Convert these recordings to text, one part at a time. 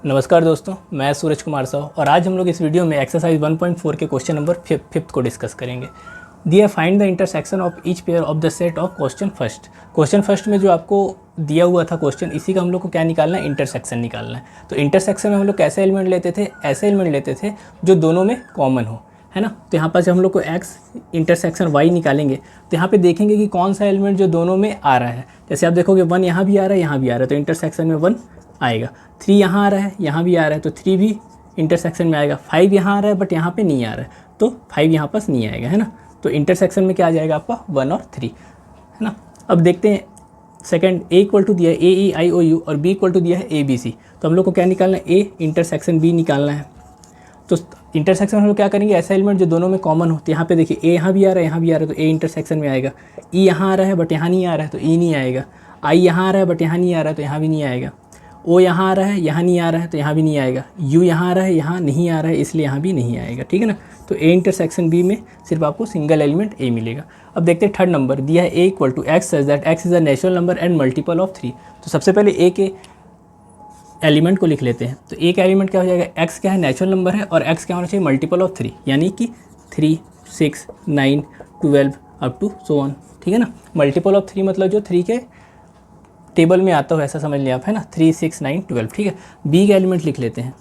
नमस्कार दोस्तों, मैं सूरज कुमार साहू और आज हम लोग इस वीडियो में एक्सरसाइज 1.4 के क्वेश्चन नंबर 5 को डिस्कस करेंगे। दिया find the intersection of each pair of the set of question first में जो आपको दिया हुआ था क्वेश्चन, इसी का हम लोग को क्या निकालना है, इंटरसेक्शन निकालना है। तो इंटरसेक्शन में हम लोग कैसे एलिमेंट लेते थे, ऐसे एलिमेंट लेते थे जो दोनों में कॉमन हो, है ना। तो यहाँ पर जब हम लोग को एक्स इंटरसेक्शन वाई निकालेंगे तो यहाँ पे देखेंगे कि कौन सा एलिमेंट जो दोनों में आ रहा है। जैसे आप देखोगे 1 यहाँ भी आ रहा है, यहाँ भी आ रहा है, तो इंटरसेक्शन में 1 आएगा। 3 यहाँ आ रहा है, यहाँ भी आ रहा है, तो 3 भी इंटरसेक्शन में आएगा। 5 यहाँ आ रहा है बट यहाँ पे नहीं आ रहा है, तो 5 यहाँ पास नहीं आएगा, है ना। तो इंटरसेक्शन में क्या आ जाएगा आपका 1 और 3, है ना। अब देखते हैं सेकंड, ए इक्वल टू दिया है AEIOU और B इक्वल टू दिया है ABC। तो हम लोग को क्या निकालना है, A इंटरसेक्शन B निकालना है। तो इंटरसेक्शन हम लोग क्या करेंगे, ऐसा एलिमेंट जो दोनों में कॉमन हो। तो यहाँ पे देखिए A यहाँ भी आ रहा है, यहाँ भी आ रहा है, तो A इंटरसेक्शन में आएगा। E यहाँ आ रहा है बट यहाँ नहीं आ रहा है, तो E नहीं आएगा। I यहाँ आ रहा है बट यहाँ नहीं आ रहा है, तो यहाँ भी नहीं आएगा। O यहाँ आ रहा है, यहाँ नहीं आ रहा है, तो यहाँ भी नहीं आएगा। U यहाँ आ रहा है, यहाँ नहीं आ रहा है, इसलिए यहाँ भी नहीं आएगा, ठीक है ना। तो A इंटरसेक्शन B में सिर्फ आपको सिंगल एलिमेंट A मिलेगा। अब देखते हैं थर्ड नंबर, दिया है A equal to x such that x is a natural number and multiple of 3। तो सबसे पहले A के एलिमेंट को लिख लेते हैं। तो A का एलिमेंट क्या हो जाएगा, x क्या है, नेचुरल नंबर है, और x क्या होना चाहिए, मल्टीपल ऑफ 3, यानी कि 3, 6, 9, 12 अप टू सो ऑन, ठीक है ना। मल्टीपल ऑफ 3 मतलब जो 3 के टेबल में आता हो, ऐसा समझ लिया आप, है ना। 3, 6, 9, 12, ठीक है। B का एलिमेंट लिख लेते हैं।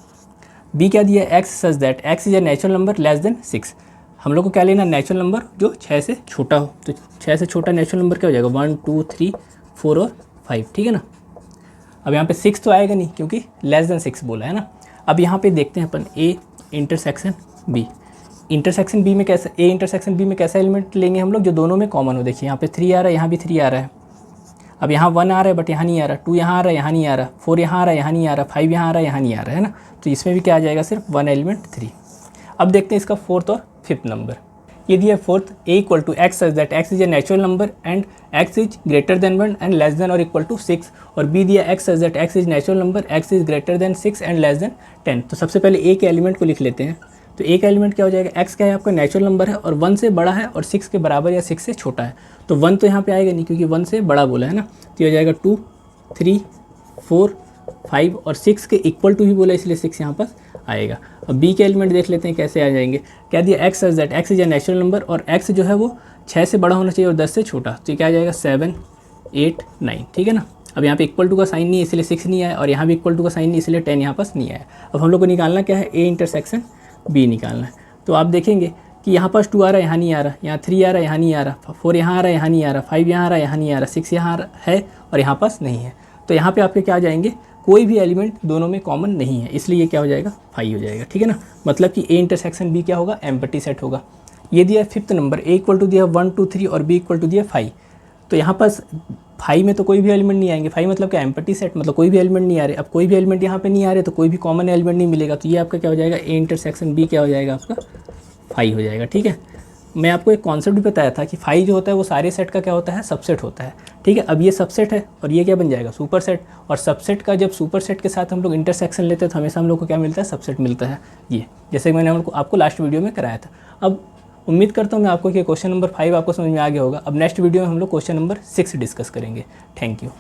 B क्या दिया है, x such that x is a natural number less than 6। हम लोग को क्या लेना, नेचुरल नंबर जो 6 से छोटा हो। तो 6 से छोटा नेचुरल नंबर क्या हो जाएगा, 1, 2, 3, 4 और 5, ठीक है ना। अब यहाँ पे 6 तो आएगा नहीं क्योंकि लेस देन 6 बोला है ना। अब यहाँ पे देखते हैं अपन A intersection B। Intersection B में कैसे, A इंटरसेक्शन B में कैसा एलिमेंट लेंगे हम लोग जो दोनों में कॉमन हो। देखिए यहाँ पे 3 आ रहा है, यहाँ भी 3 आ रहा है। अब यहाँ 1 आ रहा है बट यहाँ नहीं आ रहा, 2 यहाँ आ रहा है, यहाँ नहीं आ रहा, 4 यहाँ आ रहा है, यहाँ नहीं आ रहा, 5 यहाँ आ रहा है, यहाँ नहीं आ रहा है ना। तो इसमें भी क्या आ जाएगा, सिर्फ 1 एलिमेंट 3। अब देखते हैं इसका फोर्थ और फिफ्थ नंबर। ये दिया fourth, A equal to x such that x is a natural number and x is greater than 1 and less than और इक्वल टू 6। और B दिया x such that x is natural number, x is greater than 6 and less than 10। तो सबसे पहले A के element को लिख लेते हैं। तो A का एलिमेंट क्या हो जाएगा, x क्या है आपका नेचुरल नंबर है और 1 से बड़ा है और 6 के बराबर या 6 से छोटा है। तो 1 तो यहाँ पे आएगा नहीं क्योंकि 1 से बड़ा बोला है ना। तो ये हो जाएगा 2, 3, 4, 5 और 6 के इक्वल टू ही बोला, इसलिए 6 यहाँ पर आएगा। अब B के एलिमेंट देख लेते हैं कैसे आ जाएंगे। क्या दिया x such that x is a natural number और x जो है वो 6 से बड़ा होना चाहिए और 10 से छोटा। तो ये क्या आ जाएगा 7, 8, 9, ठीक है ना। अब यहाँ पे इक्वल टू का साइन नहीं है इसलिए 6 नहीं आया, और यहाँ भी इक्वल टू का साइन नहीं इसलिए 10 यहाँ पास नहीं आया। अब हम लोग को निकालना क्या है, A इंटरसेक्शन B निकालना है। तो आप देखेंगे कि यहाँ पास 2 आ रहा है, यहाँ नहीं आ रहा, यहाँ 3 आ रहा है, यहाँ नहीं आ रहा, 4 यहाँ आ रहा है, यहाँ नहीं आ रहा, 5 यहाँ आ रहा है, यहाँ नहीं आ रहा, 6 यहाँ है और यहाँ पास नहीं है। तो यहाँ पे आपके क्या आ जाएंगे, कोई भी एलिमेंट दोनों में कॉमन नहीं है, इसलिए ये क्या हो जाएगा 5 हो जाएगा, ठीक है ना। मतलब कि A इंटरसेक्शन B क्या होगा, एम्प्टी सेट होगा। ये दिया fifth number, A equal to दिया 1, 2, 3 और B इक्वल टू दिया 5। तो यहाँ पास 5 में तो कोई भी एलिमेंट नहीं आएंगे। 5 मतलब क्या, एम्प्टी सेट, मतलब कोई भी एलिमेंट नहीं आ रहे। अब कोई भी एलिमेंट यहाँ पे नहीं आ रहे तो कोई भी कॉमन एलिमेंट नहीं मिलेगा। तो ये आपका क्या हो जाएगा, A इंटरसेक्शन B क्या हो जाएगा आपका 5 हो जाएगा, ठीक है। मैं आपको एक कॉन्सेप्ट भी बताया था कि 5 जो होता है वो सारे सेट का क्या होता है, सबसेट होता है, ठीक है। अब ये सबसेट है और ये क्या बन जाएगा, सुपर सेट। और सबसेट का जब सुपर सेट के साथ हम लोग इंटरसेक्शन लेते हैं तो हमेशा हम लोग को क्या मिलता है, सबसेट मिलता है। ये जैसे कि मैंने आपको लास्ट वीडियो में कराया था। अब उम्मीद करता हूँ मैं आपको कि क्वेश्चन नंबर 5 आपको समझ में आ गया होगा। अब नेक्स्ट वीडियो में हम लोग क्वेश्चन नंबर 6 डिस्कस करेंगे। Thank you.